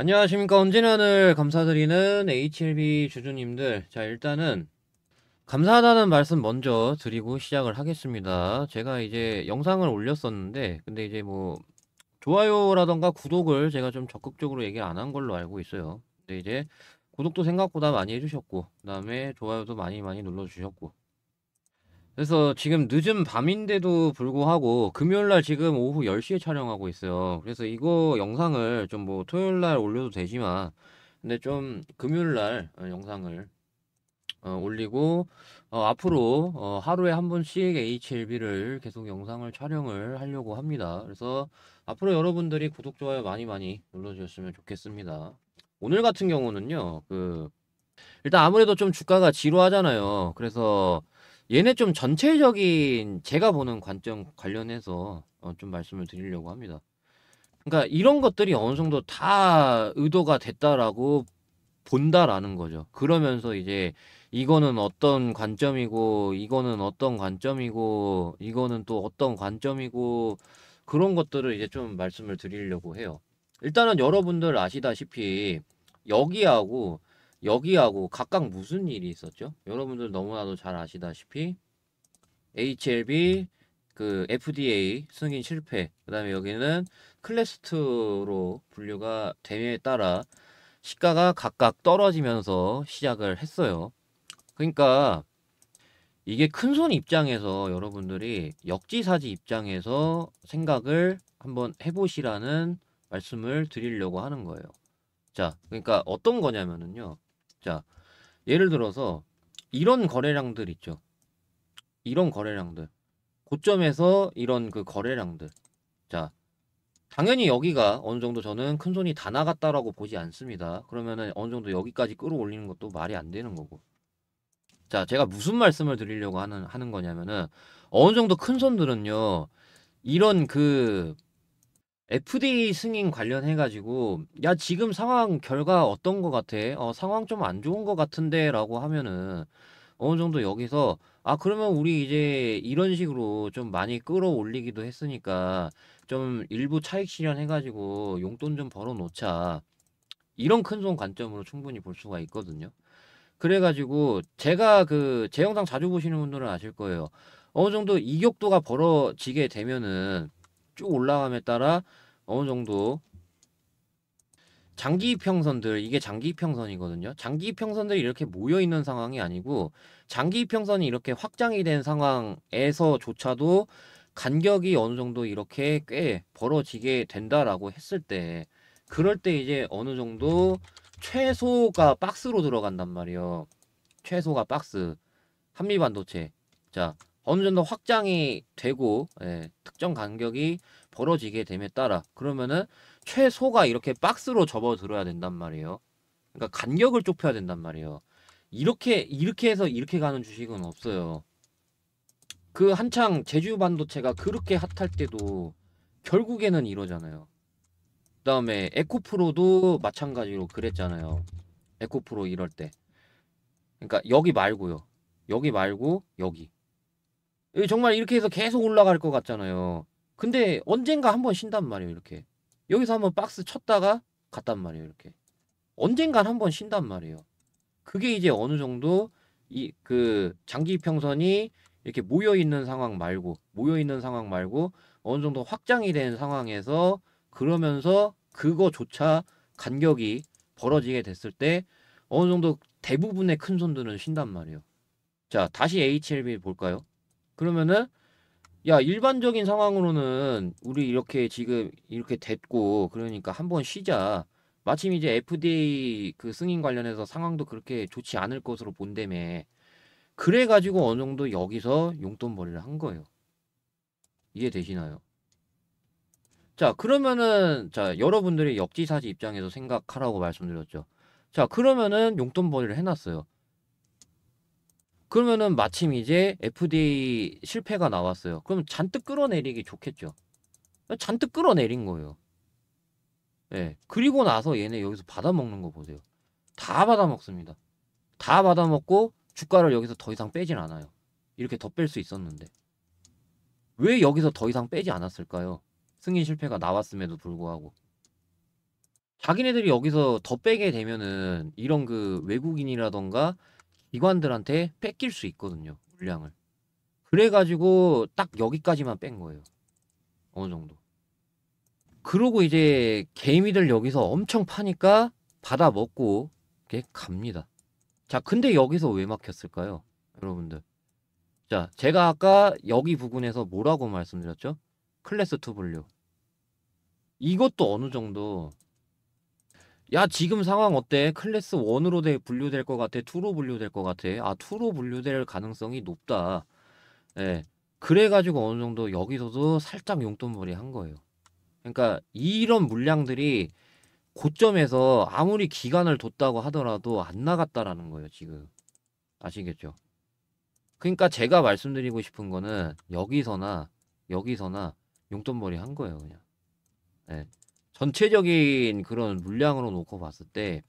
안녕하십니까. 언제나 늘 감사드리는 HLB 주주님들. 자, 일단은 감사하다는 말씀 먼저 드리고 시작을 하겠습니다. 제가 이제 영상을 올렸었는데, 근데 이제 뭐, 좋아요라던가 구독을 제가 좀 적극적으로 얘기를 안 한 걸로 알고 있어요. 근데 이제 구독도 생각보다 많이 해주셨고, 그 다음에 좋아요도 많이 많이 눌러주셨고. 그래서 지금 늦은 밤인데도 불구하고 금요일날 지금 오후 10시에 촬영하고 있어요. 그래서 이거 영상을 좀 뭐 토요일날 올려도 되지만 근데 좀 금요일날 영상을 올리고 앞으로 하루에 한 번씩 HLB를 계속 영상을 촬영을 하려고 합니다. 그래서 앞으로 여러분들이 구독, 좋아요 많이 많이 눌러주셨으면 좋겠습니다. 오늘 같은 경우는요, 일단 아무래도 좀 주가가 지루하잖아요. 그래서 얘네 좀 전체적인 제가 보는 관점 관련해서 좀 말씀을 드리려고 합니다. 그러니까 이런 것들이 어느 정도 다 의도가 됐다라고 본다라는 거죠. 그러면서 이제 이거는 어떤 관점이고, 이거는 어떤 관점이고, 이거는 또 어떤 관점이고, 그런 것들을 이제 좀 말씀을 드리려고 해요. 일단은 여러분들 아시다시피 여기하고 여기하고 각각 무슨 일이 있었죠? 여러분들 너무나도 잘 아시다시피 HLB 그 FDA 승인 실패, 그 다음에 여기는 클래스2로 분류가 됨에 따라 시가가 각각 떨어지면서 시작을 했어요. 그러니까 이게 큰손 입장에서 여러분들이 역지사지 입장에서 생각을 한번 해보시라는 말씀을 드리려고 하는 거예요. 자, 그러니까 어떤 거냐면은요. 자, 예를 들어서 이런 거래량들 있죠. 이런 거래량들. 고점에서 이런 그 거래량들. 자, 당연히 여기가 어느 정도 저는 큰손이 다 나갔다라고 보지 않습니다. 그러면은 어느 정도 여기까지 끌어올리는 것도 말이 안 되는 거고. 자, 제가 무슨 말씀을 드리려고 하는 거냐면은 어느 정도 큰 손들은요. 이런 FDA 승인 관련해가지고 야 지금 상황 결과 어떤 거 같아? 상황 좀 안 좋은 거 같은데 라고 하면은 어느 정도 여기서 그러면 우리 이제 이런 식으로 좀 많이 끌어올리기도 했으니까 좀 일부 차익 실현해가지고 용돈 좀 벌어 놓자, 이런 큰 손 관점으로 충분히 볼 수가 있거든요. 그래가지고 제가 제 영상 자주 보시는 분들은 아실 거예요. 어느 정도 이격도가 벌어지게 되면은 쭉 올라감에 따라 어느 정도 장기 이평선들, 이게 장기 이평선이거든요. 장기 이평선들이 이렇게 모여 있는 상황이 아니고 장기 이평선이 이렇게 확장이 된 상황에서조차도 간격이 어느 정도 이렇게 꽤 벌어지게 된다라고 했을 때, 그럴 때 이제 어느 정도 최소가 박스로 들어간단 말이에요. 최소가 박스. 한미반도체. 자, 어느 정도 확장이 되고, 특정 간격이 벌어지게 됨에 따라, 그러면은 최소가 이렇게 박스로 접어들어야 된단 말이에요. 그러니까 간격을 좁혀야 된단 말이에요. 이렇게 해서 이렇게 가는 주식은 없어요. 그 한창 제주 반도체가 그렇게 핫할 때도 결국에는 이러잖아요. 그다음에 에코프로도 마찬가지로 그랬잖아요. 에코프로 이럴 때. 그러니까 여기 말고요. 여기 말고 여기. 정말 이렇게 해서 계속 올라갈 것 같잖아요. 근데 언젠가 한번 쉰단 말이에요, 이렇게. 여기서 한번 박스 쳤다가 갔단 말이에요, 이렇게. 언젠간 한번 쉰단 말이에요. 그게 이제 어느 정도 장기 평선이 이렇게 모여 있는 상황 말고 어느 정도 확장이 된 상황에서, 그러면서 그거조차 간격이 벌어지게 됐을 때 어느 정도 대부분의 큰 손들은 쉰단 말이에요. 자, 다시 HLB 볼까요? 그러면은 야, 일반적인 상황으로는 우리 이렇게 지금 이렇게 됐고, 그러니까 한번 쉬자. 마침 이제 FDA 그 승인 관련해서 상황도 그렇게 좋지 않을 것으로 본다며. 그래가지고 어느 정도 여기서 용돈벌이를 한 거예요. 이해되시나요? 자, 그러면은, 자, 여러분들이 역지사지 입장에서 생각하라고 말씀드렸죠. 자, 그러면은 용돈벌이를 해놨어요. 그러면은 마침 이제 FDA 실패가 나왔어요. 그럼 잔뜩 끌어내리기 좋겠죠. 잔뜩 끌어내린 거예요. 예. 그리고 나서 얘네 여기서 받아먹는 거 보세요. 다 받아먹습니다. 다 받아먹고 주가를 여기서 더 이상 빼진 않아요. 이렇게 더 뺄 수 있었는데. 왜 여기서 더 이상 빼지 않았을까요? 승인 실패가 나왔음에도 불구하고. 자기네들이 여기서 더 빼게 되면은 이런 그 외국인이라던가 기관들한테 뺏길 수 있거든요, 물량을. 그래가지고 딱 여기까지만 뺀 거예요. 어느 정도. 그러고 이제 개미들 여기서 엄청 파니까 받아 먹고 이렇게 갑니다. 자, 근데 여기서 왜 막혔을까요? 여러분들. 자, 제가 아까 여기 부분에서 뭐라고 말씀드렸죠? 클래스 2 분류. 이것도 어느 정도, 야, 지금 상황 어때? 클래스 1으로 분류될 것 같아? 2로 분류될 것 같아? 아, 2로 분류될 가능성이 높다. 예. 그래가지고 어느 정도 여기서도 살짝 용돈벌이 한 거예요. 그러니까 이런 물량들이 고점에서 아무리 기간을 뒀다고 하더라도 안 나갔다라는 거예요, 지금. 아시겠죠? 그러니까 제가 말씀드리고 싶은 거는 여기서나 용돈벌이 한 거예요, 그냥. 예. 전체적인 그런 물량으로 놓고 봤을 때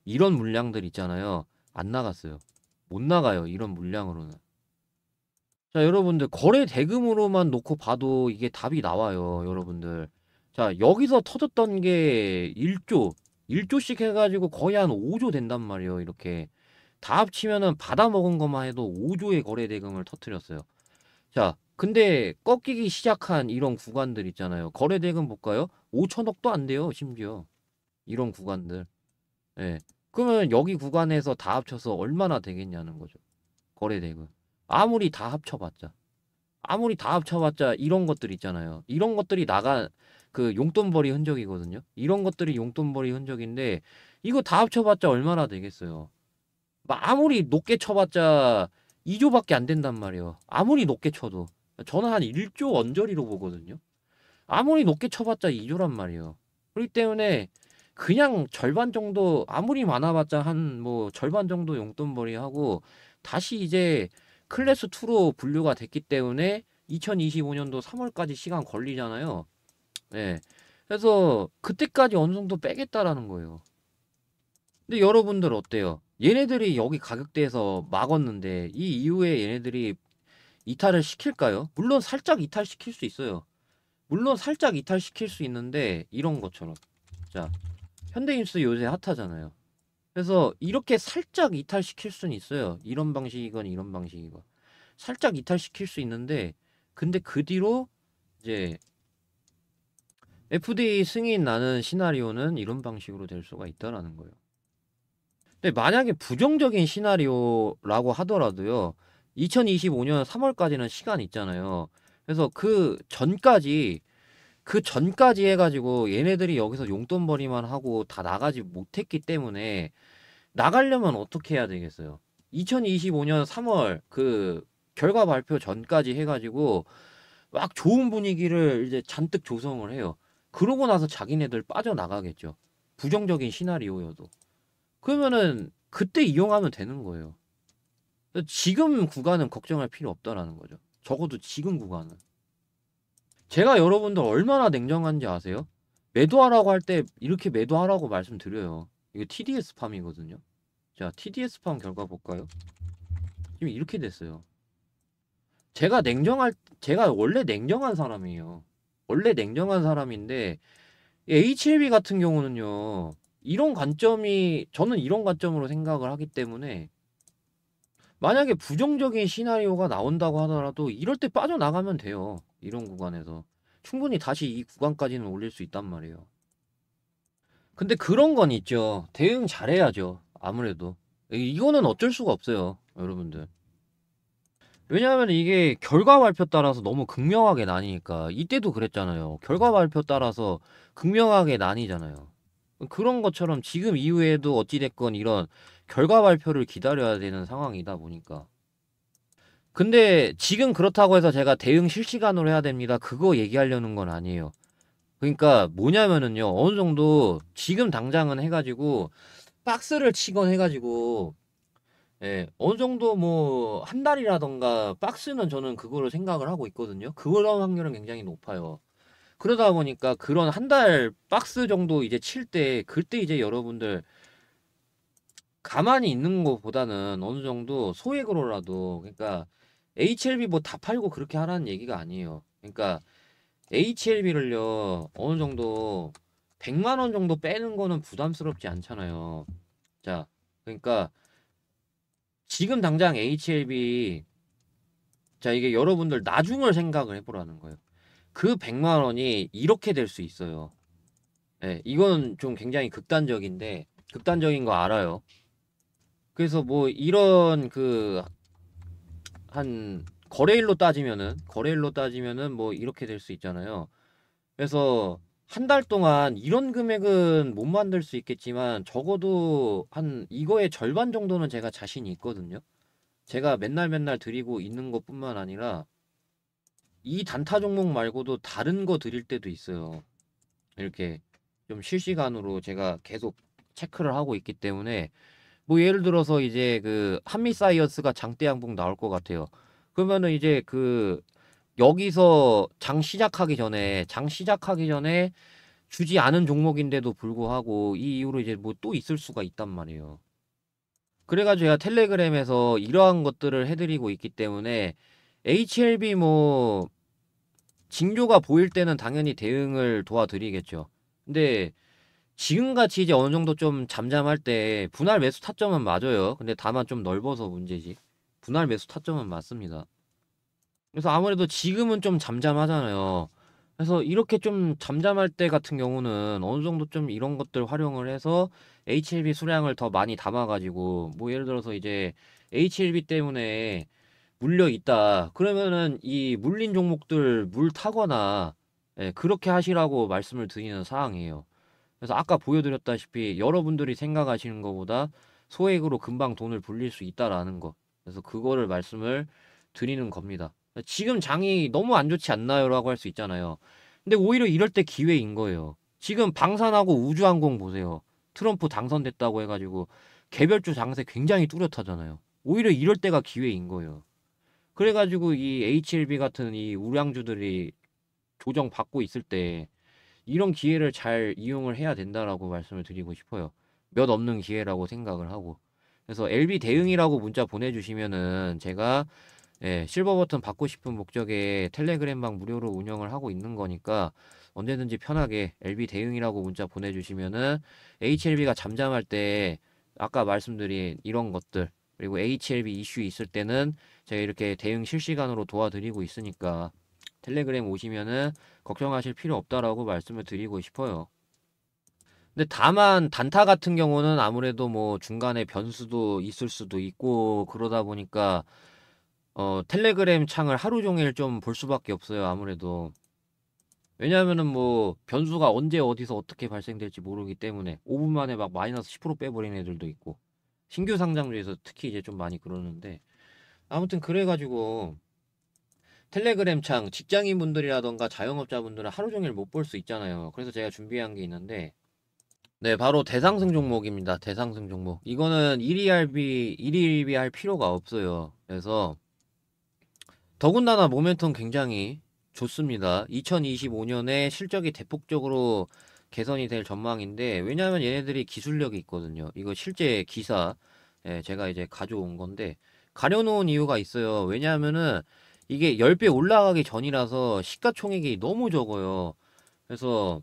이런 물량들 있잖아요. 안 나갔어요. 못 나가요, 이런 물량으로는. 자, 여러분들 거래 대금으로만 놓고 봐도 이게 답이 나와요, 여러분들. 자, 여기서 터졌던 게 1조씩 해가지고 거의 한 5조 된단 말이에요, 이렇게. 다 합치면은 받아먹은 것만 해도 5조의 거래 대금을 터뜨렸어요. 자, 근데 꺾이기 시작한 이런 구간들 있잖아요. 거래 대금 볼까요? 5천억도 안 돼요, 심지어. 이런 구간들. 예. 그러면 여기 구간에서 다 합쳐서 얼마나 되겠냐는 거죠. 거래 대금. 아무리 다 합쳐봤자. 아무리 다 합쳐봤자 이런 것들 있잖아요. 이런 것들이 나간 그 용돈벌이 흔적이거든요. 이런 것들이 용돈벌이 흔적인데 이거 다 합쳐봤자 얼마나 되겠어요. 아무리 높게 쳐봤자 2조밖에 안 된단 말이에요. 아무리 높게 쳐도. 저는 한 1조 언저리로 보거든요. 아무리 높게 쳐봤자 2조란 말이에요. 그렇기 때문에 그냥 절반 정도, 아무리 많아봤자 한 뭐 절반 정도 용돈벌이 하고 다시 이제 클래스 2로 분류가 됐기 때문에 2025년도 3월까지 시간 걸리잖아요. 네. 그래서 그때까지 어느 정도 빼겠다라는 거예요. 근데 여러분들 어때요? 얘네들이 여기 가격대에서 막았는데 이 이후에 얘네들이 이탈을 시킬까요? 물론 살짝 이탈시킬 수 있어요. 물론 살짝 이탈시킬 수 있는데 이런 것처럼. 자, 현대인수 요새 핫하잖아요. 그래서 이렇게 살짝 이탈시킬 수는 있어요. 이런 방식이건 이런 방식이건. 살짝 이탈시킬 수 있는데 근데 그 뒤로 이제 FDA 승인 나는 시나리오는 이런 방식으로 될 수가 있다라는 거예요. 근데 만약에 부정적인 시나리오라고 하더라도요. 2025년 3월까지는 시간 있잖아요. 그래서 그 전까지 해가지고 얘네들이 여기서 용돈벌이만 하고 다 나가지 못했기 때문에 나가려면 어떻게 해야 되겠어요? 2025년 3월 그 결과 발표 전까지 해가지고 막 좋은 분위기를 이제 잔뜩 조성을 해요. 그러고 나서 자기네들 빠져나가겠죠. 부정적인 시나리오여도. 그러면은 그때 이용하면 되는 거예요. 지금 구간은 걱정할 필요 없다라는 거죠. 적어도 지금 구간은. 제가 여러분들 얼마나 냉정한지 아세요? 매도하라고 할 때 이렇게 매도하라고 말씀드려요. 이거 TDS 팜이거든요. 자, TDS 팜 결과 볼까요? 지금 이렇게 됐어요. 제가 원래 냉정한 사람이에요. 원래 냉정한 사람인데, HLB 같은 경우는요, 저는 이런 관점으로 생각을 하기 때문에, 만약에 부정적인 시나리오가 나온다고 하더라도, 이럴 때 빠져나가면 돼요. 이런 구간에서. 충분히 다시 이 구간까지는 올릴 수 있단 말이에요. 근데 그런 건 있죠. 대응 잘해야죠. 아무래도. 이거는 어쩔 수가 없어요. 여러분들. 왜냐하면 이게 결과 발표 따라서 너무 극명하게 나뉘니까. 이때도 그랬잖아요. 결과 발표 따라서 극명하게 나뉘잖아요. 그런 것처럼 지금 이후에도 어찌됐건 이런 결과 발표를 기다려야 되는 상황이다 보니까. 근데 지금 그렇다고 해서 제가 대응 실시간으로 해야 됩니다. 그거 얘기하려는 건 아니에요. 그러니까 뭐냐면은요. 어느 정도 지금 당장은 해가지고 박스를 치건 해가지고 예, 어느 정도 뭐 한 달이라던가 박스는 저는 그거를 생각을 하고 있거든요. 그런 확률은 굉장히 높아요. 그러다 보니까 그런 한 달 박스 정도 이제 칠 때 그때 이제 여러분들 가만히 있는 것보다는 어느 정도 소액으로라도 그러니까 HLB 뭐 다 팔고 그렇게 하라는 얘기가 아니에요. 그러니까 HLB를요 어느 정도 100만 원 정도 빼는 거는 부담스럽지 않잖아요. 자, 그러니까 지금 당장 HLB, 자, 이게 여러분들 나중을 생각을 해보라는 거예요. 그 100만 원이 이렇게 될 수 있어요. 예, 이건 좀 굉장히 극단적인데, 극단적인 거 알아요. 그래서 뭐 이런 그 한 거래일로 따지면은 뭐 이렇게 될 수 있잖아요. 그래서 한 달 동안 이런 금액은 못 만들 수 있겠지만 적어도 한 이거의 절반 정도는 제가 자신이 있거든요. 제가 맨날 맨날 드리고 있는 것뿐만 아니라 이 단타 종목 말고도 다른 거 드릴 때도 있어요. 이렇게 좀 실시간으로 제가 계속 체크를 하고 있기 때문에 뭐 예를 들어서 이제 그 한미사이언스가 장대 양봉 나올 것 같아요. 그러면은 이제 그 여기서 장 시작하기 전에 주지 않은 종목인데도 불구하고 이 이후로 이제 뭐 또 있을 수가 있단 말이에요. 그래가지고 제가 텔레그램에서 이러한 것들을 해드리고 있기 때문에 HLB 뭐 징조가 보일 때는 당연히 대응을 도와드리겠죠. 근데 지금같이 이제 어느 정도 좀 잠잠할 때 분할 매수 타점은 맞아요. 근데 다만 좀 넓어서 문제지. 분할 매수 타점은 맞습니다. 그래서 아무래도 지금은 좀 잠잠하잖아요. 그래서 이렇게 좀 잠잠할 때 같은 경우는 어느 정도 좀 이런 것들 활용을 해서 HLB 수량을 더 많이 담아가지고 뭐 예를 들어서 이제 HLB 때문에 물려 있다. 그러면은 이 물린 종목들 물 타거나 예, 그렇게 하시라고 말씀을 드리는 사항이에요. 그래서 아까 보여드렸다시피 여러분들이 생각하시는 것보다 소액으로 금방 돈을 불릴 수 있다라는 거. 그래서 그거를 말씀을 드리는 겁니다. 지금 장이 너무 안 좋지 않나요? 라고 할 수 있잖아요. 근데 오히려 이럴 때 기회인 거예요. 지금 방산하고 우주항공 보세요. 트럼프 당선됐다고 해가지고 개별주 장세 굉장히 뚜렷하잖아요. 오히려 이럴 때가 기회인 거예요. 그래가지고 이 HLB 같은 이 우량주들이 조정받고 있을 때 이런 기회를 잘 이용을 해야 된다라고 말씀을 드리고 싶어요. 몇 없는 기회라고 생각을 하고. 그래서 LB 대응이라고 문자 보내주시면은 제가 예, 실버 버튼 받고 싶은 목적에 텔레그램방 무료로 운영을 하고 있는 거니까 언제든지 편하게 LB 대응이라고 문자 보내주시면은 HLB가 잠잠할 때 아까 말씀드린 이런 것들 그리고 HLB 이슈 있을 때는 제가 이렇게 대응 실시간으로 도와드리고 있으니까 텔레그램 오시면은 걱정하실 필요 없다라고 말씀을 드리고 싶어요. 근데 다만 단타 같은 경우는 아무래도 뭐 중간에 변수도 있을 수도 있고 그러다 보니까 텔레그램 창을 하루 종일 좀 볼 수밖에 없어요. 아무래도. 왜냐하면은 뭐 변수가 언제 어디서 어떻게 발생될지 모르기 때문에 5분 만에 막 마이너스 10% 빼버리는 애들도 있고 신규 상장주에서 특히 이제 좀 많이 그러는데 아무튼 그래가지고 텔레그램 창 직장인분들이라던가 자영업자분들은 하루 종일 못 볼 수 있잖아요. 그래서 제가 준비한 게 있는데 네, 바로 대상승 종목입니다. 대상승 종목. 이거는 1위 할 필요가 없어요. 그래서 더군다나 모멘텀 굉장히 좋습니다. 2025년에 실적이 대폭적으로 개선이 될 전망인데 왜냐하면 얘네들이 기술력이 있거든요. 이거 실제 기사 예, 제가 이제 가져온 건데 가려놓은 이유가 있어요. 왜냐하면은 이게 10배 올라가기 전이라서 시가총액이 너무 적어요. 그래서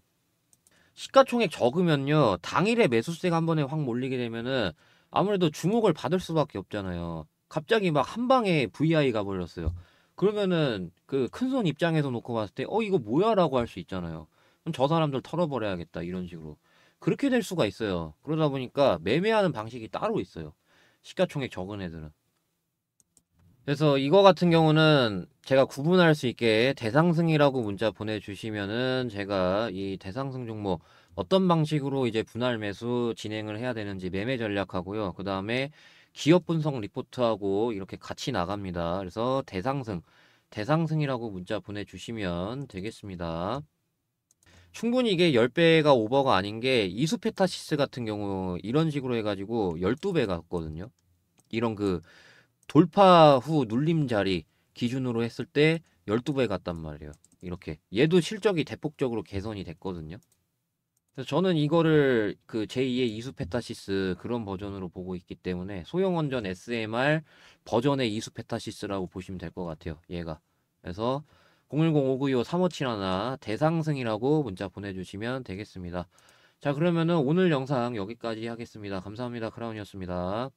시가총액 적으면요 당일에 매수세가 한 번에 확 몰리게 되면은 아무래도 주목을 받을 수밖에 없잖아요. 갑자기 막 한 방에 VI 가버렸어요. 그러면은 그 큰손 입장에서 놓고 봤을 때 이거 뭐야라고 할 수 있잖아요. 그럼 저 사람들 털어버려야겠다 이런 식으로 그렇게 될 수가 있어요. 그러다 보니까 매매하는 방식이 따로 있어요. 시가총액 적은 애들은. 그래서 이거 같은 경우는 제가 구분할 수 있게 대상승이라고 문자 보내주시면은 제가 이 대상승 종목 어떤 방식으로 이제 분할 매수 진행을 해야 되는지 매매 전략하고요. 그 다음에 기업 분석 리포트하고 이렇게 같이 나갑니다. 그래서 대상승이라고 문자 보내주시면 되겠습니다. 충분히 이게 10배가 오버가 아닌 게 이수페타시스 같은 경우 이런 식으로 해가지고 12배 갔거든요. 이런 그 돌파 후 눌림 자리 기준으로 했을 때 12배 갔단 말이에요. 이렇게. 얘도 실적이 대폭적으로 개선이 됐거든요. 그래서 저는 이거를 그 제2의 이수페타시스 그런 버전으로 보고 있기 때문에 소형원전 SMR 버전의 이수페타시스라고 보시면 될 것 같아요. 얘가. 그래서 010-592-3571 대상승이라고 문자 보내주시면 되겠습니다. 자, 그러면은 오늘 영상 여기까지 하겠습니다. 감사합니다. 크라운이었습니다.